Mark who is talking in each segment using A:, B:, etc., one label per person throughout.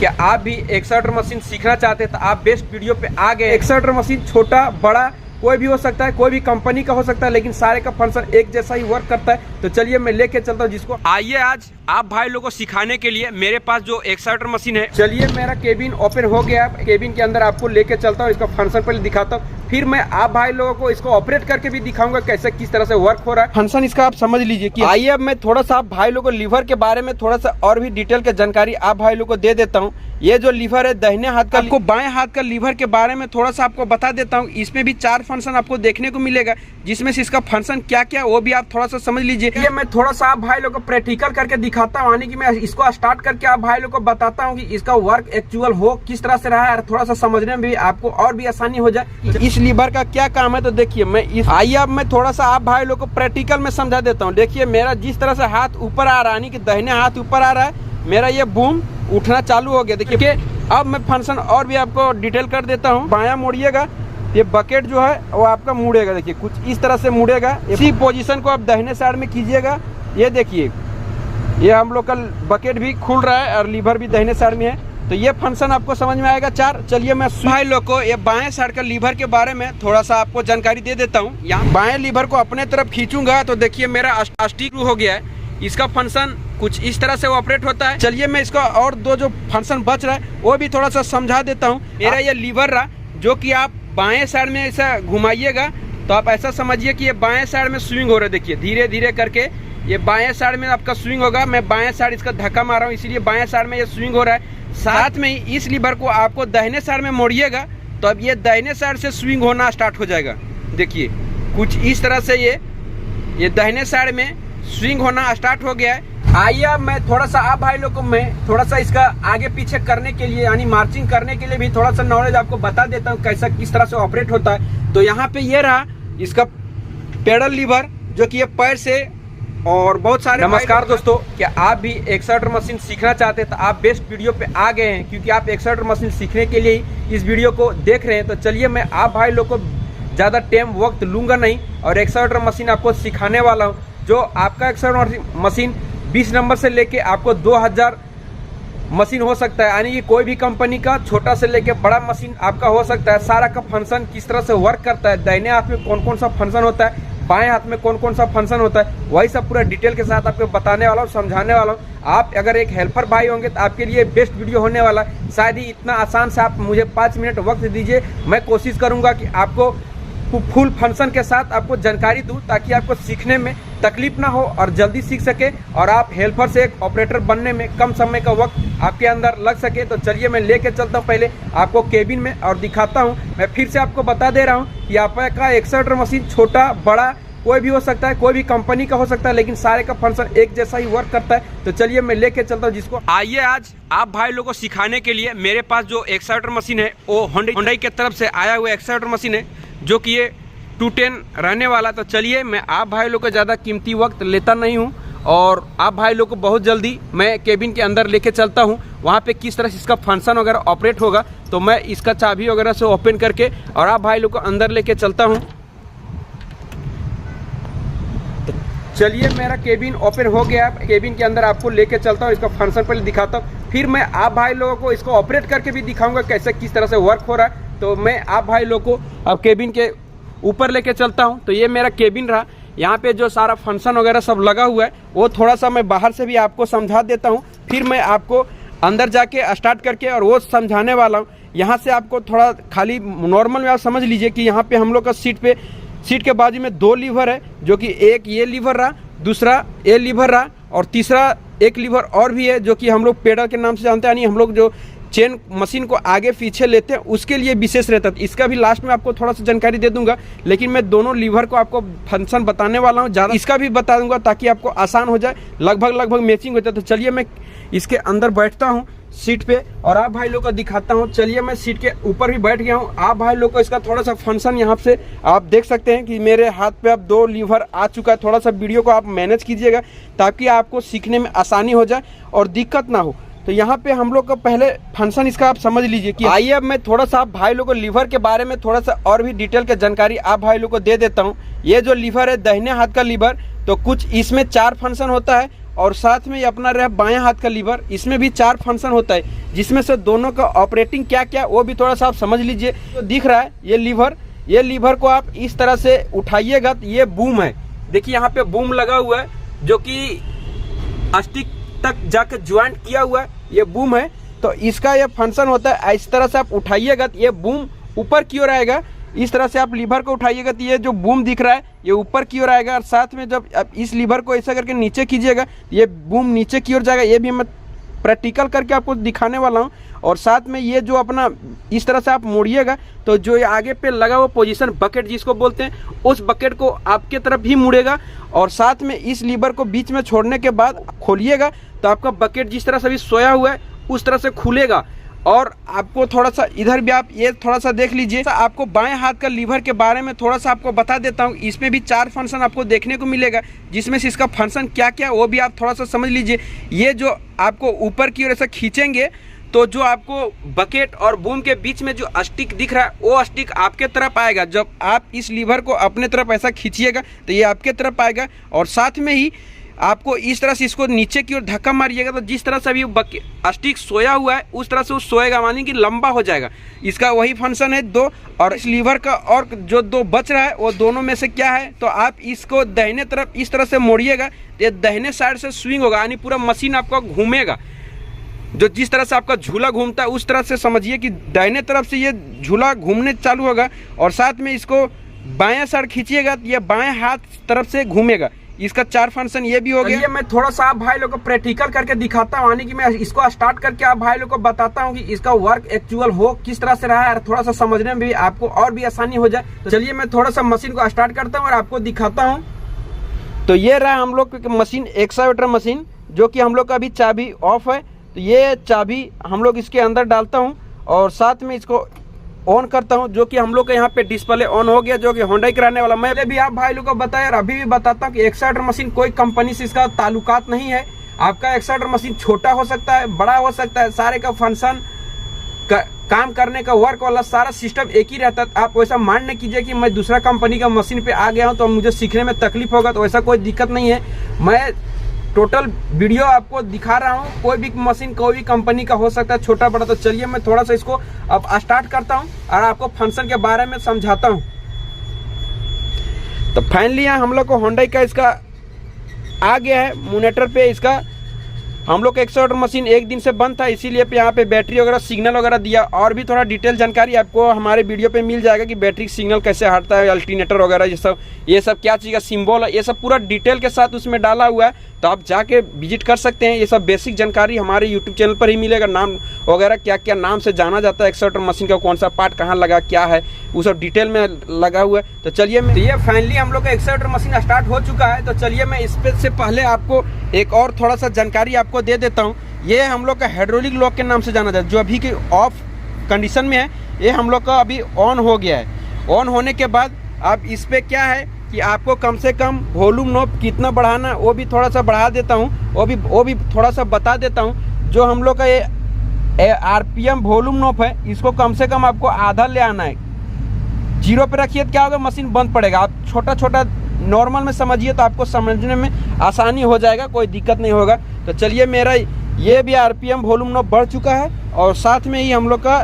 A: क्या आप भी एक्सट्रूडर मशीन सीखना चाहते हैं तो आप बेस्ट वीडियो पे आ गए। एक्सट्रूडर मशीन छोटा बड़ा कोई भी हो सकता है, कोई भी कंपनी का हो सकता है, लेकिन सारे का फंक्शन एक जैसा ही वर्क करता है। तो चलिए मैं लेके चलता हूँ जिसको। आइए आज आप भाई लोगों को सिखाने के लिए मेरे पास जो एक्सट्रूडर मशीन है। चलिए मेरा केबिन ओपन हो गया। केबिन के अंदर आपको लेके चलता हूँ, इसका फंक्शन पहले दिखाता हूँ, फिर मैं आप भाई लोगों को इसको ऑपरेट करके भी दिखाऊंगा कैसे किस तरह से वर्क हो रहा है। फंक्शन इसका आप समझ लीजिए कि आइए अब मैं थोड़ा सा आप भाई लोगों को लीवर के बारे में थोड़ा सा और भी डिटेल के जानकारी आप भाई लोगों को दे देता हूँ। ये जो लीवर है दाहिने हाथ का, आपको बाएं हाथ का लीवर के बारे में थोड़ा सा आपको बता देता हूँ। इसमें भी 4 फंक्शन आपको देखने को मिलेगा, जिसमें से इसका फंक्शन क्या क्या वो भी आप थोड़ा सा समझ लीजिए। ये मैं थोड़ा सा आप भाई लोगों को प्रैक्टिकल करके दिखाता हूँ, यानी कि मैं इसको स्टार्ट करके आप भाई लोगों को बताता हूँ कि इसका वर्क एक्चुअल हो किस तरह से रहा है, और थोड़ा सा समझने में भी आपको और भी आसानी हो जाए। इस लीवर का क्या काम है तो देखिए मैं आइए अब मैं थोड़ा सा आप भाई लोगों को प्रैक्टिकल में समझा देता हूँ। देखिए मेरा जिस तरह से हाथ ऊपर आ रहा है, यानी कि दाहिने हाथ ऊपर आ रहा है, मेरा ये बूम उठना चालू हो गया। देखिए अब मैं फंक्शन और भी आपको डिटेल कर देता हूँ। बायां मोड़िएगा, ये बकेट जो है वो आपका मुड़ेगा। देखिए कुछ इस तरह से मुड़ेगा। इसी पोजीशन को आप दाहिने साइड में कीजिएगा। ये देखिए ये हम लोग का बकेट भी खुल रहा है और लीवर भी दाहिने साइड में है। तो ये फंक्शन आपको समझ में आएगा 4। चलिए मैं भाई लोग को ये बाएं साइड का लीवर के बारे में थोड़ा सा आपको जानकारी दे देता हूँ। यहाँ बाएं लीवर को अपने तरफ खींचूंगा तो देखिए मेरा स्टिक हो गया है। इसका फंक्शन कुछ इस तरह से ऑपरेट होता है। चलिए मैं इसका और 2 जो फंक्शन बच रहा है वो भी थोड़ा सा समझा देता हूँ। मेरा ये लीवर रहा जो कि आप बाएं साइड में ऐसा घुमाइएगा तो आप ऐसा समझिए कि ये बाएं साइड में स्विंग हो रहा है। देखिए धीरे धीरे करके ये बाएं साइड में आपका स्विंग होगा। मैं बाएं साइड इसका धक्का मार रहा हूँ, इसीलिए बाएं साइड में ये स्विंग हो रहा है। साथ में ही इस लीवर को आपको दाहिने साइड में मोड़िएगा तो अब ये दाहिने साइड से स्विंग होना स्टार्ट हो जाएगा। देखिए कुछ इस तरह से ये दाहिने साइड में स्विंग होना स्टार्ट हो गया है। आइए अब मैं थोड़ा सा आप भाई लोग को मैं थोड़ा सा इसका आगे पीछे करने के लिए यानी मार्चिंग करने के लिए भी थोड़ा सा नॉलेज आपको बता देता हूँ कैसा किस तरह से ऑपरेट होता है। तो यहाँ पे ये रहा इसका पेडल लीवर जो कि ये पैर से और बहुत सारे। नमस्कार दोस्तों, क्या आप भी एक्सट्रूडर मशीन सीखना चाहते हैं तो आप बेस्ट वीडियो पे आ गए हैं, क्योंकि आप एक्सट्रूडर मशीन सीखने के लिए ही इस वीडियो को देख रहे हैं। तो चलिए मैं आप भाई लोग को ज़्यादा टाइम वक्त लूँगा नहीं और एक्सट्रूडर मशीन आपको सिखाने वाला हूँ। जो आपका एक्सट्रूडर मशीन 20 नंबर से लेके आपको 2000 मशीन हो सकता है, यानी कि कोई भी कंपनी का छोटा से लेके बड़ा मशीन आपका हो सकता है। सारा का फंक्शन किस तरह से वर्क करता है, दाहिने हाथ में कौन कौन सा फंक्शन होता है, बाएं हाथ में कौन कौन सा फंक्शन होता है, वही सब पूरा डिटेल के साथ आपको बताने वाला हूँ, समझाने वाला हूँ। आप अगर एक हेल्पर भाई होंगे तो आपके लिए बेस्ट वीडियो होने वाला है। शायद ही इतना आसान से आप मुझे 5 मिनट वक्त दीजिए, मैं कोशिश करूँगा कि आपको फुल फंक्शन के साथ आपको जानकारी दूं, ताकि आपको सीखने में तकलीफ ना हो और जल्दी सीख सके और आप हेल्पर से एक ऑपरेटर बनने में कम समय का वक्त आपके अंदर लग सके। तो चलिए मैं लेके चलता हूं पहले आपको केबिन में और दिखाता हूं। मैं फिर से आपको बता दे रहा हूं कि आपका एक्सट्रूडर मशीन छोटा बड़ा कोई भी हो सकता है, कोई भी कंपनी का हो सकता है, लेकिन सारे का फंक्शन एक जैसा ही वर्क करता है। तो चलिए मैं लेके चलता हूँ जिसको। आइए आज आप भाई लोगों को सिखाने के लिए मेरे पास जो एक्सट्रूडर मशीन है वो होंडा की तरफ से आया हुआ एक्सट्रूडर मशीन है, जो कि ये 210 रहने वाला। तो चलिए मैं आप भाई लोग को ज़्यादा कीमती वक्त लेता नहीं हूँ और आप भाई लोग को बहुत जल्दी मैं केबिन के अंदर लेके चलता हूँ। वहाँ पे किस तरह से इसका फंक्शन वगैरह ऑपरेट होगा तो मैं इसका चाबी वगैरह से ओपन करके और आप भाई लोग को अंदर लेके चलता हूँ। चलिए मेरा केबिन ओपन हो गया। केबिन के अंदर आपको लेके चलता हूँ, इसका फंक्शन पहले दिखाता हूँ, फिर मैं आप भाई लोगों को इसको ऑपरेट करके भी दिखाऊंगा कैसे किस तरह से वर्क हो रहा है। तो मैं आप भाई लोग को अब केबिन के ऊपर लेके चलता हूँ। तो ये मेरा केबिन रहा, यहाँ पे जो सारा फंक्शन वगैरह सब लगा हुआ है वो थोड़ा सा मैं बाहर से भी आपको समझा देता हूँ, फिर मैं आपको अंदर जाके स्टार्ट करके और वो समझाने वाला हूँ। यहाँ से आपको थोड़ा खाली नॉर्मल में आप समझ लीजिए कि यहाँ पे हम लोग का सीट के बाजू में 2 लीवर है, जो कि एक ये लीवर रहा, दूसरा ये लीवर रहा और तीसरा एक लीवर और भी है जो कि हम लोग पेडल के नाम से जानते हैं, यानी हम लोग जो चेन मशीन को आगे पीछे लेते हैं उसके लिए विशेष रहता है। इसका भी लास्ट में आपको थोड़ा सा जानकारी दे दूंगा, लेकिन मैं दोनों लीवर को आपको फंक्शन बताने वाला हूँ, ज़्यादा इसका भी बता दूंगा ताकि आपको आसान हो जाए, लगभग मैचिंग हो जाए। तो चलिए मैं इसके अंदर बैठता हूँ सीट पे और आप भाई लोग को दिखाता हूँ। चलिए मैं सीट के ऊपर भी बैठ गया हूँ। आप भाई लोग को इसका थोड़ा सा फंक्शन यहाँ से आप देख सकते हैं कि मेरे हाथ पे अब 2 लीवर आ चुका है। थोड़ा सा वीडियो को आप मैनेज कीजिएगा ताकि आपको सीखने में आसानी हो जाए और दिक्कत ना हो। तो यहाँ पे हम लोग का पहले फंक्शन इसका आप समझ लीजिए कि आइए अब मैं थोड़ा सा आप भाई लोग को लीवर के बारे में थोड़ा सा और भी डिटेल के जानकारी आप भाई लोग को दे देता हूँ। ये जो लीवर है दाहिने हाथ का लीवर, तो कुछ इसमें 4 फंक्शन होता है और साथ में ये अपना रहा बाएं हाथ का लीवर, इसमें भी 4 फंक्शन होता है, जिसमें से दोनों का ऑपरेटिंग क्या क्या वो भी थोड़ा सा आप समझ लीजिए। तो दिख रहा है ये लीवर को आप इस तरह से उठाइएगा तो ये बूम है, देखिए यहाँ पे बूम लगा हुआ है जो कि स्टिक तक जाकर ज्वाइंट किया हुआ है, ये बूम है। तो इसका ये फंक्शन होता है, इस तरह से आप उठाइएगा तो ये बूम ऊपर की ओर आएगा। इस तरह से आप लीवर को उठाइएगा तो ये जो बूम दिख रहा है ये ऊपर की ओर आएगा, और साथ में जब आप इस लीवर को ऐसा करके नीचे कीजिएगा ये बूम नीचे की ओर जाएगा। ये भी मैं प्रैक्टिकल करके आपको दिखाने वाला हूँ। और साथ में ये जो अपना इस तरह से आप मोड़िएगा तो जो ये आगे पे लगा हुआ पोजीशन बकेट जिसको बोलते हैं, उस बकेट को आपके तरफ ही मुड़ेगा। और साथ में इस लीवर को बीच में छोड़ने के बाद खोलिएगा तो आपका बकेट जिस तरह से भी सोया हुआ है उस तरह से खुलेगा। और आपको थोड़ा सा इधर भी आप ये थोड़ा सा देख लीजिए। आपको बाएं हाथ का लीवर के बारे में थोड़ा सा आपको बता देता हूँ। इसमें भी 4 फंक्शन आपको देखने को मिलेगा, जिसमें से इसका फंक्शन क्या क्या वो भी आप थोड़ा सा समझ लीजिए। ये जो आपको ऊपर की ओर ऐसा खींचेंगे तो जो आपको बकेट और बूम के बीच में जो स्टिक दिख रहा है वो स्टिक आपके तरफ आएगा। जब आप इस लीवर को अपने तरफ ऐसा खींचिएगा तो ये आपके तरफ आएगा। और साथ में ही आपको इस तरह से इसको नीचे की ओर धक्का मारिएगा तो जिस तरह से अभी स्टिक सोया हुआ है उस तरह से वो सोएगा, मानी कि लंबा हो जाएगा। इसका वही फंक्शन है 2। और इस लीवर का और जो 2 बच रहा है वो दोनों में से क्या है, तो आप इसको दाहिने तरफ इस तरह से मोड़िएगा तो ये दाहिने साइड से स्विंग होगा, यानी पूरा मशीन आपका घूमेगा। जो जिस तरह से आपका झूला घूमता है उस तरह से समझिए कि दाहिने तरफ से ये झूला घूमने चालू होगा। और साथ में इसको बाएं साइड खींचिएगा तो ये बाएं हाथ तरफ से घूमेगा। इसका 4 फंक्शन ये भी हो गया। मैं थोड़ा सा आप भाई लोग को प्रैक्टिकल करके दिखाता हूँ, यानी कि मैं इसको स्टार्ट करके आप भाई लोग को बताता हूँ कि इसका वर्क एक्चुअल हो किस तरह से रहा है, और थोड़ा सा समझने में भी आपको और भी आसानी हो जाए। तो चलिए मैं थोड़ा सा मशीन को स्टार्ट करता हूँ और आपको दिखाता हूँ। तो ये रहा हम लोग की मशीन, एक्सकावेटर मशीन, जो कि हम लोग का अभी चाबी ऑफ है। तो ये चाबी हम लोग इसके अंदर डालता हूँ और साथ में इसको ऑन करता हूं, जो कि हम लोग के यहाँ पे डिस्प्ले ऑन हो गया, जो कि होंडा कराने वाला। मैं भी आप भाई लोग को बताया और अभी भी बताता हूँ कि एक्सकावेटर मशीन कोई कंपनी से इसका ताल्लुकात नहीं है। आपका एक्सकावेटर मशीन छोटा हो सकता है, बड़ा हो सकता है, सारे का फंक्शन काम करने का वर्क वाला सारा सिस्टम एक ही रहता है। आप वैसा मान न कीजिए कि मैं दूसरा कंपनी का मशीन पे आ गया हूँ तो मुझे सीखने में तकलीफ होगा, तो वैसा कोई दिक्कत नहीं है। मैं टोटल वीडियो आपको दिखा रहा हूँ। कोई भी मशीन कोई भी कंपनी का हो सकता है, छोटा बड़ा। तो चलिए मैं थोड़ा सा इसको अब स्टार्ट करता हूँ और आपको फंक्शन के बारे में समझाता हूँ। तो फाइनली यहाँ हम लोग को होंडा का इसका आ गया है मॉनिटर पे। इसका हम लोग का एक्सकावेटर मशीन एक दिन से बंद था, इसीलिए यहाँ पे बैटरी वगैरह सिग्नल वगैरह दिया। और भी थोड़ा डिटेल जानकारी आपको हमारे वीडियो पे मिल जाएगा कि बैटरी सिग्नल कैसे हटता है, अल्टरनेटर वगैरह ये सब क्या चीज़ का सिंबल है, ये सब पूरा डिटेल के साथ उसमें डाला हुआ है। तो आप जाके विजिट कर सकते हैं। ये सब बेसिक जानकारी हमारे यूट्यूब चैनल पर ही मिलेगा। नाम वगैरह क्या क्या नाम से जाना जाता है एक्सकावेटर मशीन का, कौन सा पार्ट कहाँ लगा क्या है, वो सब डिटेल में लगा हुआ है। तो चलिए तो ये फाइनली हम लोग का एक्सकावेटर मशीन स्टार्ट हो चुका है। तो चलिए मैं इस पे से पहले आपको एक और थोड़ा सा जानकारी आपको दे देता हूँ। ये हम लोग का हाइड्रोलिक लॉक के नाम से जाना जाता है, जो अभी की ऑफ कंडीशन में है। ये हम लोग का अभी ऑन हो गया है। ऑन होने के बाद अब इस पर क्या है कि आपको कम से कम वॉल्यूम नॉब कितना बढ़ाना वो भी थोड़ा सा बढ़ा देता हूँ, वो भी थोड़ा सा बता देता हूँ। जो हम लोग का ये आरपीएम वॉल्यूम नॉब है, इसको कम से कम आपको आधा ले आना है। 0 पे रखिए तो क्या होगा, मशीन बंद पड़ेगा। आप छोटा छोटा नॉर्मल में समझिए तो आपको समझने में आसानी हो जाएगा, कोई दिक्कत नहीं होगा। तो चलिए मेरा ये भी आरपीएम वॉल्यूम नॉब बढ़ चुका है और साथ में ही हम लोग का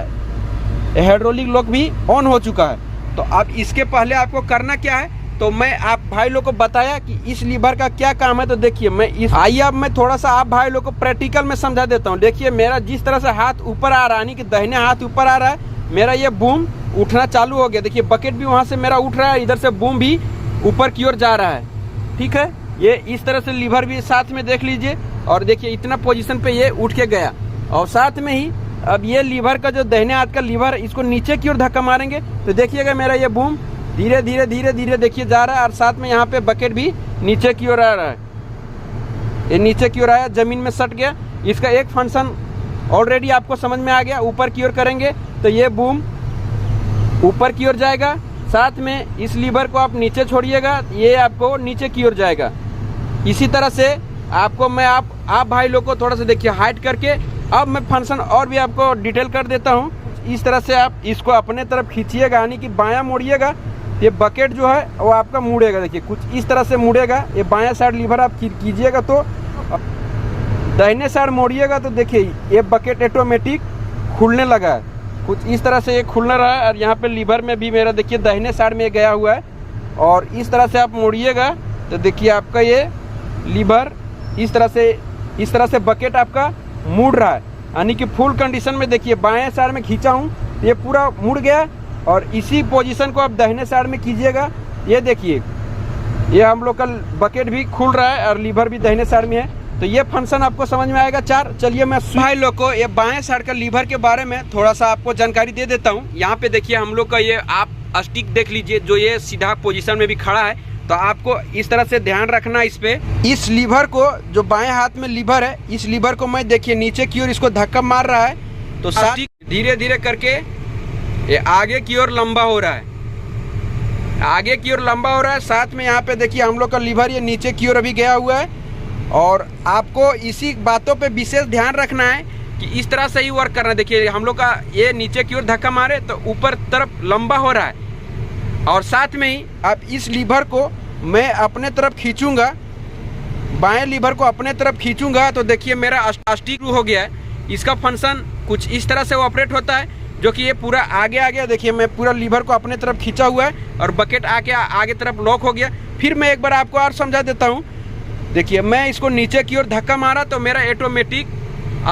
A: हाइड्रोलिक लॉक भी ऑन हो चुका है। तो अब इसके पहले आपको करना क्या है, तो मैं आप भाई लोग को बताया कि इस लीवर का क्या काम है। तो देखिए आइए अब मैं थोड़ा सा आप भाई लोग को प्रैक्टिकल में समझा देता हूँ। देखिए मेरा जिस तरह से हाथ ऊपर आ रहा है, यानी कि दाहिने हाथ ऊपर आ रहा है, मेरा ये बूम उठना चालू हो गया। देखिए बकेट भी वहाँ से मेरा उठ रहा है, इधर से बूम भी ऊपर की ओर जा रहा है। ठीक है, ये इस तरह से लीवर भी साथ में देख लीजिए। और देखिए इतना पोजीशन पे ये उठ के गया। और साथ में ही अब ये लीवर का जो दाहिने हाथ का लीवर, इसको नीचे की ओर धक्का मारेंगे तो देखिएगा मेरा ये बूम धीरे धीरे धीरे धीरे देखिए जा रहा है। और साथ में यहाँ पे बकेट भी नीचे की ओर आ रहा है, ये नीचे की ओर आया, जमीन में सट गया। इसका एक फंक्शन ऑलरेडी आपको समझ में आ गया। ऊपर की ओर करेंगे तो ये बूम ऊपर की ओर जाएगा, साथ में इस लीवर को आप नीचे छोड़िएगा, ये आपको नीचे की ओर जाएगा। इसी तरह से आपको मैं आप भाई लोग को थोड़ा सा देखिए हाइड करके अब मैं फंक्शन और भी आपको डिटेल कर देता हूँ। इस तरह से आप इसको अपने तरफ खींचिएगा, यानी कि बायां मोड़िएगा, ये बकेट जो है वो आपका मुड़ेगा। देखिए कुछ इस तरह से मुड़ेगा, ये बायां साइड लीवर आप कीजिएगा तो दाहिने साइड मोड़िएगा तो देखिए ये बकेट ऑटोमेटिक खुलने लगा है, कुछ इस तरह से ये खुलना रहा है। और यहाँ पे लीवर में भी मेरा देखिए दाहिने साइड में गया हुआ है, और इस तरह से आप मोड़िएगा तो देखिए आपका ये लीवर इस तरह से बकेट आपका मुड़ रहा है, यानी कि फुल कंडीशन में। देखिए बाएं साइड में खींचा हूँ ये पूरा मुड़ गया, और इसी पोजीशन को आप दाहिने साइड में कीजिएगा। ये देखिए ये हम लोग का बकेट भी खुल रहा है और लीवर भी दाहिने साइड में है। तो ये फंक्शन आपको समझ में आएगा 4। चलिए मैं भाई लोग को ये बाएं साइड का लीवर के बारे में थोड़ा सा आपको जानकारी दे देता हूँ। यहाँ पे देखिए हम लोग का ये आप स्टिक देख लीजिए, जो ये सीधा पोजीशन में भी खड़ा है। तो आपको इस तरह से ध्यान रखना इस पे, इस लीवर को, जो बाएं हाथ में लीवर है, इस लीवर को मैं देखिए नीचे की ओर इसको धक्का मार रहा है, तो स्टिक धीरे धीरे करके ये आगे की ओर लंबा हो रहा है, आगे की ओर लंबा हो रहा है। साथ में यहाँ पे देखिए हम लोग का लीवर ये नीचे की ओर अभी गया हुआ है, और आपको इसी बातों पे विशेष ध्यान रखना है कि इस तरह से ही वर्क करना है। देखिए हम लोग का ये नीचे की ओर धक्का मारे तो ऊपर तरफ लंबा हो रहा है, और साथ में ही अब इस लीवर को मैं अपने तरफ खींचूंगा, बाएं लीवर को अपने तरफ खींचूंगा तो देखिए मेरा स्टिक हो गया है। इसका फंक्शन कुछ इस तरह से ऑपरेट होता है, जो कि ये पूरा आगे आ गया। देखिए मैं पूरा लीवर को अपने तरफ खींचा हुआ है और बकेट आके आगे तरफ लॉक हो गया। फिर मैं एक बार आपको और समझा देता हूँ। देखिए मैं इसको नीचे की ओर धक्का मारा तो मेरा ऑटोमेटिक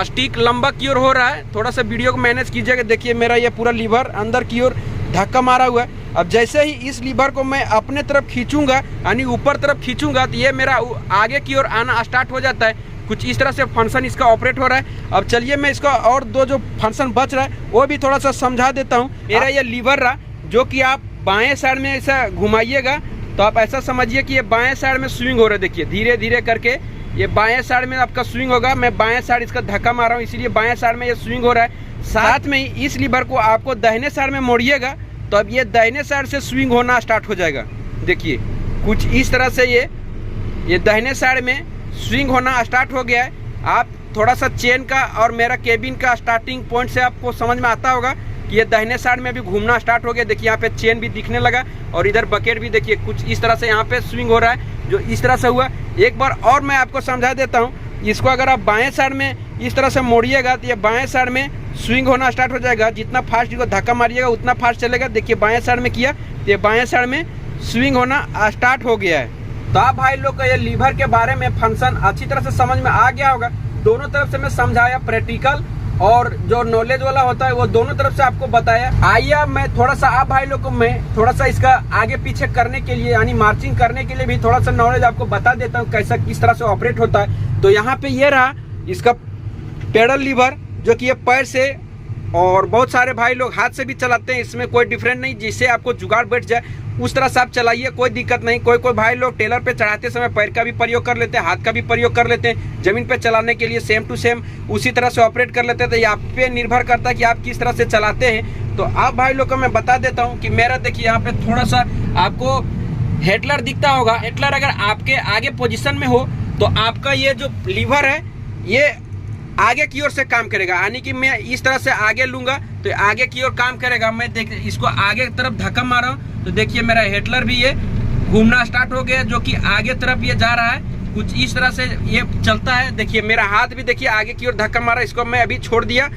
A: स्टिक लंबा की ओर हो रहा है। थोड़ा सा वीडियो को मैनेज कीजिएगा। देखिए मेरा ये पूरा लीवर अंदर की ओर धक्का मारा हुआ है। अब जैसे ही इस लीवर को मैं अपने तरफ खींचूंगा, यानी ऊपर तरफ खींचूंगा, तो ये मेरा आगे की ओर आना स्टार्ट हो जाता है। कुछ इस तरह से फंक्शन इसका ऑपरेट हो रहा है। अब चलिए मैं इसका और दो जो फंक्शन बच रहा है वो भी थोड़ा सा समझा देता हूँ। मेरा ये लीवर रहा, जो कि आप बाएं साइड में ऐसा घुमाइएगा तो आप ऐसा समझिए कि ये बाएं साइड में स्विंग हो रहा है। देखिए धीरे धीरे करके ये बाएं साइड में आपका स्विंग होगा। मैं बाएं साइड इसका धक्का मार रहा हूँ, इसीलिए बाएं साइड में ये स्विंग हो रहा है। साथ में ही इस लीवर को आपको दाहिने साइड में मोड़िएगा तो अब ये दाहिने साइड से स्विंग होना स्टार्ट हो जाएगा। देखिए कुछ इस तरह से ये दाहिने साइड में स्विंग होना स्टार्ट हो गया है। आप थोड़ा सा चेन का और मेरा केबिन का स्टार्टिंग पॉइंट से आपको समझ में आता होगा कि ये दाहिने साइड में भी घूमना स्टार्ट हो गया। देखिए यहाँ पे चेन भी दिखने लगा, और इधर बकेट भी देखिए कुछ इस तरह से यहाँ पे स्विंग हो रहा है, जो इस तरह से हुआ। एक बार और मैं आपको समझा देता हूँ। इसको अगर आप बाएं साइड में इस तरह से मोड़िएगा तो ये बाएं साइड में स्विंग होना स्टार्ट हो जाएगा। जितना फास्ट इसको धक्का मारिएगा उतना फास्ट चलेगा। देखिए बाएं साइड में किया तो ये बाएं साइड में स्विंग होना स्टार्ट हो गया है। तो आप भाई लोग का ये लीवर के बारे में फंक्शन अच्छी तरह से समझ में आ गया होगा। दोनों तरफ से मैं समझाया, प्रैक्टिकल और जो नॉलेज वाला होता है वो दोनों तरफ से आपको बताया। आइए मैं थोड़ा सा आप भाई लोग को मैं थोड़ा सा इसका आगे पीछे करने के लिए, यानी मार्चिंग करने के लिए भी थोड़ा सा नॉलेज आपको बता देता हूँ कैसा किस तरह से ऑपरेट होता है। तो यहाँ पे ये रहा इसका पेडल लीवर, जो कि ये पैर से, और बहुत सारे भाई लोग हाथ से भी चलाते हैं। इसमें कोई डिफरेंट नहीं, जिससे आपको जुगाड़ बैठ जाए उस तरह से आप चलाइए, कोई दिक्कत नहीं। कोई भाई लोग टेलर पे चढ़ाते समय पैर का भी प्रयोग कर लेते हैं, हाथ का भी प्रयोग कर लेते हैं। जमीन पे चलाने के लिए सेम टू सेम उसी तरह से ऑपरेट कर लेते हैं। तो ये आप पे निर्भर करता है कि आप किस तरह से चलाते हैं। तो आप भाई लोग को मैं बता देता हूँ कि मेरा देखिए यहाँ पे थोड़ा सा आपको हेडलर दिखता होगा। हेडलर अगर आपके आगे पोजिशन में हो तो आपका ये जो लीवर है ये आगे की ओर से काम करेगा, यानी कि मैं इस तरह से आगे लूंगा तो आगे की ओर काम करेगा। मैं देख इसको आगे तरफ धक्का मारा हूँ तो देखिए मेरा हेडलर भी ये घूमना स्टार्ट हो गया, जो कि आगे तरफ ये जा रहा है। कुछ इस तरह से ये चलता है। देखिए मेरा हाथ भी देखिए आगे की ओर धक्का मारा, इसको मैं अभी छोड़ दिया।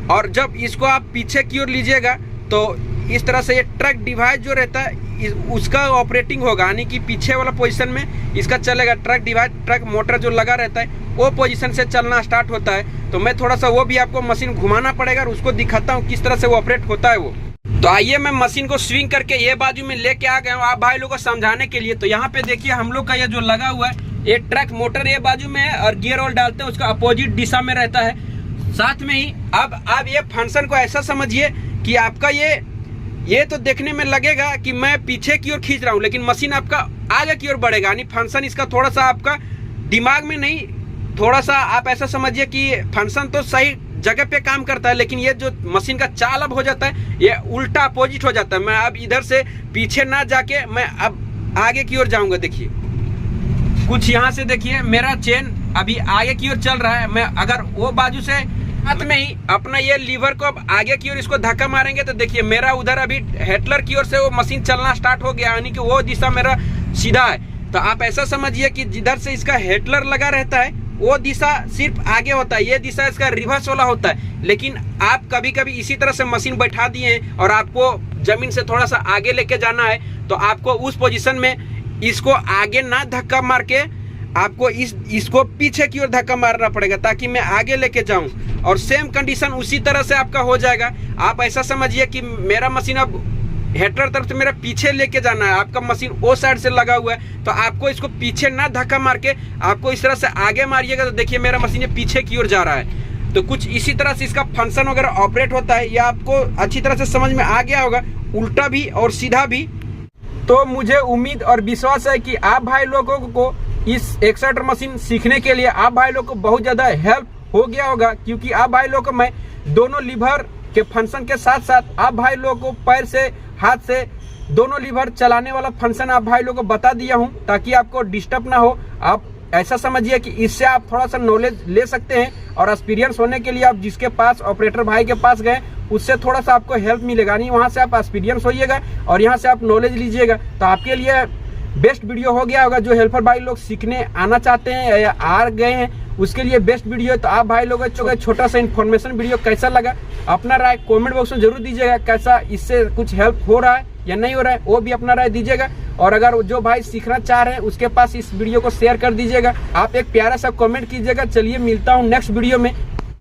A: और जब इसको आप पीछे की ओर लीजिएगा तो इस तरह से ये ट्रक डिवाइस जो रहता है उसका ऑपरेटिंग होगा, यानी कि पीछे वाला पोजीशन में इसका चलेगा। ट्रक डिवाइस, ट्रक मोटर जो लगा रहता है वो पोजीशन से चलना स्टार्ट होता है। तो मैं थोड़ा सा वो भी आपको मशीन घुमाना पड़ेगा और उसको दिखाता हूँ किस तरह से वो ऑपरेट होता है वो। तो आइए मैं मशीन को स्विंग करके ये बाजू में लेके आ गया हूँ आप भाई लोगों को समझाने के लिए। तो यहाँ पे देखिए हम लोग का ये जो लगा हुआ है ये ट्रक मोटर ये बाजू में है, और गियर ऑयल डालते हैं उसका अपोजिट दिशा में रहता है। साथ में ही अब आप ये फंक्शन को ऐसा समझिए कि आपका ये तो देखने में लगेगा कि मैं पीछे की ओर खींच रहा हूँ, लेकिन मशीन आपका आगे की ओर बढ़ेगा। यानी फंक्शन इसका थोड़ा सा आपका दिमाग में नहीं, थोड़ा सा आप ऐसा समझिए कि फंक्शन तो सही जगह पे काम करता है, लेकिन ये जो मशीन का चाल अब हो जाता है ये उल्टा अपोजिट हो जाता है। मैं अब इधर से पीछे ना जाके मैं अब आगे की ओर जाऊंगा। देखिए कुछ यहाँ से देखिए मेरा चेन अभी आगे की ओर चल रहा है। मैं अगर वो बाजू से हाथ में ही अपना ये लीवर को अब आगे की ओर इसको धक्का मारेंगे तो देखिए मेरा उधर अभी हेडलर की ओर से वो मशीन चलना स्टार्ट हो गया, यानी कि वो दिशा मेरा सीधा है। तो आप ऐसा समझिए कि जिधर से इसका हेडलर लगा रहता है वो दिशा सिर्फ आगे होता है, ये दिशा इसका रिवर्स वाला होता है। लेकिन आप कभी कभी इसी तरह से मशीन बैठा दिए हैं और आपको जमीन से थोड़ा सा आगे लेके जाना है, तो आपको उस पोजीशन में इसको आगे ना धक्का मार के आपको इसको पीछे की ओर धक्का मारना पड़ेगा ताकि मैं आगे लेके जाऊं। और सेम कंडीशन उसी तरह से आपका हो जाएगा। आप ऐसा समझिए कि मेरा मशीन अब हेडर तरफ से मेरा पीछे लेके जाना है, आपका मशीन वो साइड से लगा हुआ है, तो आपको इसको पीछे ना धक्का मार के आपको इस तरह से आगे मारिएगा। तो देखिए मेरा मशीन पीछे की ओर जा रहा है। तो कुछ इसी तरह से इसका फंक्शन वगैरह ऑपरेट होता है। यह आपको अच्छी तरह से समझ में आ गया होगा, उल्टा भी और सीधा भी। तो मुझे उम्मीद और विश्वास है कि आप भाई लोगों को इस एक्सट्रैक्टर मशीन सीखने के लिए आप भाई लोग को बहुत ज़्यादा हेल्प हो गया होगा, क्योंकि आप भाई लोग को मैं दोनों लीवर के फंक्शन के साथ साथ आप भाई लोग को पैर से हाथ से दोनों लीवर चलाने वाला फंक्शन आप भाई लोग को बता दिया हूं, ताकि आपको डिस्टर्ब ना हो। आप ऐसा समझिए कि इससे आप थोड़ा सा नॉलेज ले सकते हैं और एक्सपीरियंस होने के लिए आप जिसके पास ऑपरेटर भाई के पास गए उससे थोड़ा सा आपको हेल्प मिलेगा। नहीं, वहां से आप एक्सपीरियंस होइएगा और यहाँ से आप नॉलेज लीजिएगा। तो आपके लिए बेस्ट वीडियो हो गया होगा। जो हेल्पर भाई लोग सीखने आना चाहते हैं या आ गए हैं उसके लिए बेस्ट वीडियो है। तो आप भाई लोगों को छोटा सा इन्फॉर्मेशन वीडियो कैसा लगा अपना राय कमेंट बॉक्स में जरूर दीजिएगा। कैसा इससे कुछ हेल्प हो रहा है या नहीं हो रहा है वो भी अपना राय दीजिएगा। और अगर जो भाई सीखना चाह रहे हैं उसके पास इस वीडियो को शेयर कर दीजिएगा। आप एक प्यारा सा कमेंट कीजिएगा। चलिए मिलता हूँ नेक्स्ट वीडियो में।